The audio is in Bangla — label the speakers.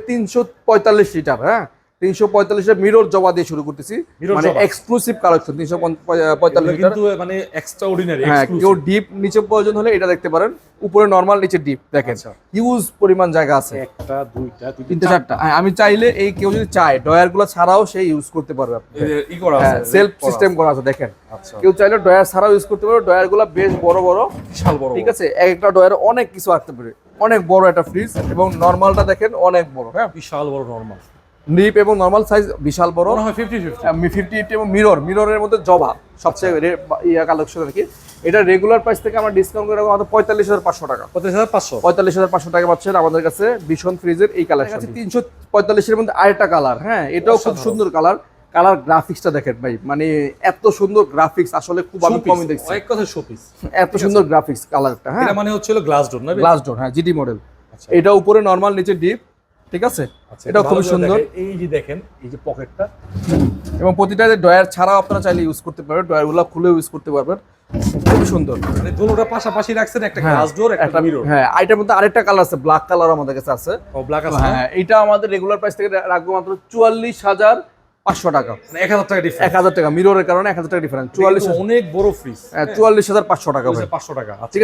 Speaker 1: 345 লিটার, হ্যাঁ 345 মিরর জবা দিয়ে শুরু করতেছি, মানে এক্সক্লুসিভ কালেকশন 345 লিটার,
Speaker 2: কিন্তু মানে এক্সট্রা অর্ডিনারি।
Speaker 1: হ্যাঁ কেউ ডিপ নিচে প্রয়োজন হলে এটা দেখতে পারেন, উপরে নরমাল নিচে ডিপ, দেখেন হিউজ পরিমাণ জায়গা আছে,
Speaker 2: একটা দুইটা
Speaker 1: তিনটা চারটা। আমি চাইলে এই কেউ যদি চায় ডয়ার গুলো ছাড়াও সেই ইউজ করতে পারবে,
Speaker 2: ই করা আছে,
Speaker 1: সেলফ সিস্টেম করা আছে দেখেন।
Speaker 2: আচ্ছা,
Speaker 1: কেউ চাইলে ডয়ার ছাড়াও ইউজ করতে পারবে, ডয়ার গুলো বেশ বড় বড়,
Speaker 2: বিশাল বড়,
Speaker 1: ঠিক আছে, একটা ডয়ারে অনেক কিছু রাখতে পারে, অনেক বড় একটা ফ্রিজ, এবং নরমালটা দেখেন অনেক বড়, হ্যাঁ
Speaker 2: বিশাল বড় নরমাল,
Speaker 1: ডিপ এবং নরমাল সাইজ বিশাল বড়,
Speaker 2: মনে হয় 50-50
Speaker 1: এবং মিররের মধ্যে জবা সবচেয়ে কালেকশন আর কি। এটা রেগুলার প্রাইস থেকে আমরা ডিসকাউন্ট করে রাখবো 45,500 টাকা, 45,500 টাকা পাচ্ছেন আমাদের কাছে ভীষণ ফ্রিজের এই কালেকশন। 345 মধ্যে আরেকটা কালার, হ্যাঁ এটাও খুব সুন্দর কালার, গ্রাফিক্সটা দেখেন ভাই, মানে এত সুন্দর গ্রাফিক্স আসলে খুব আমি কমই দেখছি,
Speaker 2: এক কথা শোপিস,
Speaker 1: এত সুন্দর গ্রাফিক্স কালারটা, হ্যাঁ
Speaker 2: এটা মানে হচ্ছিল গ্লাস ডোর না,
Speaker 1: গ্লাস ডোর, হ্যাঁ জিডি মডেল। এটা উপরে নরমাল নিচে ডিপ, ঠিক আছে, এটা খুব সুন্দর।
Speaker 2: এই যে দেখেন এই যে পকেটটা,
Speaker 1: এবং প্রতিটা ডয়ার ছাড়াও আপনারা চাইলে ইউজ করতে পারবেন, ডয়ারগুলো খুলে ইউজ করতে পারবেন, খুব সুন্দর।
Speaker 2: মানে দুটোটা পাশাপাশি রাখছেন, একটা গ্লাস ডোর একটা মিরর।
Speaker 1: হ্যাঁ এটার মধ্যে আরেকটা কালার আছে, ব্ল্যাক কালার আমাদের কাছে আছে।
Speaker 2: ও ব্ল্যাক আছে,
Speaker 1: হ্যাঁ এটা আমাদের রেগুলার প্রাইস থেকে রাখবো মাত্র 44,500 টাকা,
Speaker 2: মানে 1000 টাকা ডিফারেন্স,
Speaker 1: 1000 টাকা মিররের কারণে 1000 টাকা ডিফারেন্স, 44
Speaker 2: অনেক বড় ফ্রিজ,
Speaker 1: 44,500 টাকা,
Speaker 2: 500 টাকা।
Speaker 1: ঠিক আছে।